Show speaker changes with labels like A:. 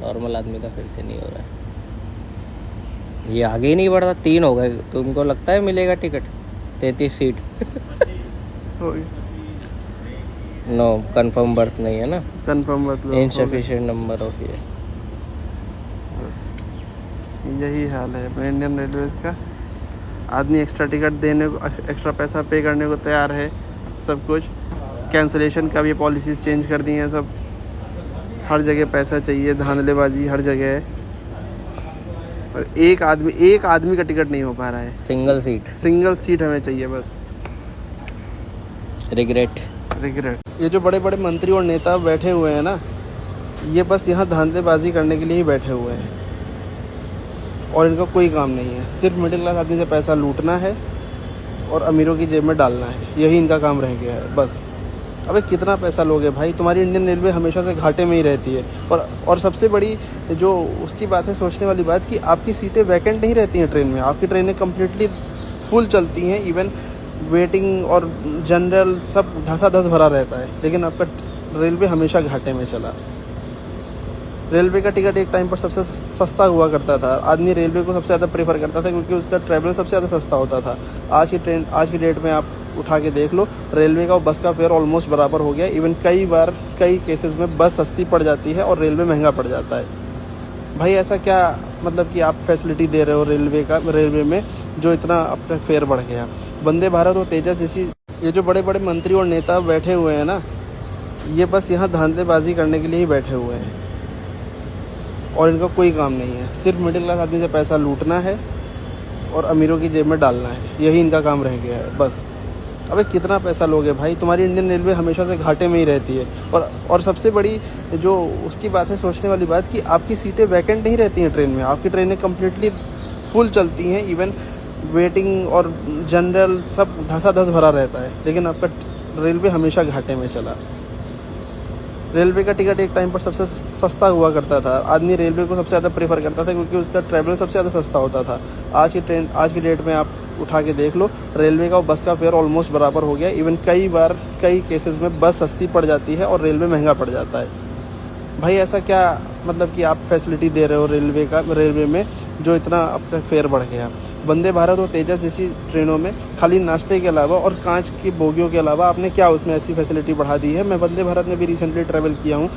A: Normal आदमी का फिर से नहीं हो रहा है। ये आगे ही नहीं बढ़ता, 3 हो गए। तुमको लगता है मिलेगा ticket? 33 seat. No confirm berth नहीं है ना,
B: कंफर्म मतलब
A: इनसफिशिएंट नंबर ऑफ ये।
B: बस यही हाल है अपने इंडियन रेलवे का। आदमी एक्स्ट्रा टिकट देने को, एक्स्ट्रा पैसा पे करने को तैयार है। सब कुछ कैंसिलेशन का भी पॉलिसीज़ चेंज कर दी हैं सब। हर जगह पैसा चाहिए, धांधलेबाजी हर जगह है। और एक आदमी का टिकट नहीं हो पा रहा है।
A: सिंगल सीट
B: हमें चाहिए बस।
A: रिग्रेट।
B: ये जो बड़े बड़े मंत्री और नेता बैठे हुए हैं ना, ये बस यहाँ धांधलेबाजी करने के लिए ही बैठे हुए हैं और इनका कोई काम नहीं है। सिर्फ मिडिल क्लास आदमी से पैसा लूटना है और अमीरों की जेब में डालना है, यही इनका काम रह गया है बस। अबे कितना पैसा लोगे भाई? तुम्हारी इंडियन रेलवे हमेशा से घाटे में ही रहती है। और सबसे बड़ी जो उसकी बात है, सोचने वाली बात, कि आपकी सीटें वैकेंट नहीं रहती हैं ट्रेन में। आपकी ट्रेनें कम्प्लीटली फुल चलती हैं। इवन वेटिंग और जनरल सब धसाधस भरा रहता है, लेकिन आपका रेलवे हमेशा घाटे में चला। रेलवे का टिकट एक टाइम पर सबसे सस्ता हुआ करता था। आदमी रेलवे को सबसे ज़्यादा प्रेफर करता था क्योंकि उसका ट्रैवल सबसे ज़्यादा सस्ता होता था। आज की डेट में आप उठा के देख लो, रेलवे का और बस का फेयर ऑलमोस्ट बराबर हो गया। इवन कई केसेस में बस सस्ती पड़ जाती है और रेलवे महंगा पड़ जाता है। भाई ऐसा क्या मतलब कि आप फैसिलिटी दे रहे हो रेलवे में जो इतना आपका फेयर बढ़ गया? वंदे भारत और तेजस, ये जो बड़े बड़े मंत्री और नेता बैठे हुए हैं ना, ये बस यहाँ धांधलेबाजी करने के लिए ही बैठे हुए हैं और इनका कोई काम नहीं है। सिर्फ मिडिल क्लास आदमी से पैसा लूटना है और अमीरों की जेब में डालना है, यही इनका काम रह गया है बस। अबे कितना पैसा लोगे भाई? तुम्हारी इंडियन रेलवे हमेशा से घाटे में ही रहती है। और सबसे बड़ी जो उसकी बात है, सोचने वाली बात, कि आपकी सीटें वैकेंट नहीं रहती हैं ट्रेन में। आपकी ट्रेनें कम्प्लीटली फुल चलती हैं। इवन वेटिंग और जनरल सब धसाधस भरा रहता है, लेकिन आपका रेलवे हमेशा घाटे में चला। रेलवे का टिकट एक टाइम पर सबसे सस्ता हुआ करता था। आदमी रेलवे को सबसे ज़्यादा प्रेफर करता था क्योंकि उसका ट्रैवल सबसे ज़्यादा सस्ता होता था। आज की डेट में आप उठा के देख लो, रेलवे का और बस का फेयर ऑलमोस्ट बराबर हो गया। इवन कई केसेस में बस सस्ती पड़ जाती है और रेलवे महंगा पड़ जाता है। भाई ऐसा क्या मतलब कि आप फैसिलिटी दे रहे हो रेलवे में जो इतना आपका फेयर बढ़ गया? वंदे भारत और तेजस जैसी ट्रेनों में खाली नाश्ते के अलावा और कांच की बोगियों के अलावा आपने क्या उसमें ऐसी फैसिलिटी बढ़ा दी है? मैं वंदे भारत में भी रिसेंटली ट्रैवल किया हूँ।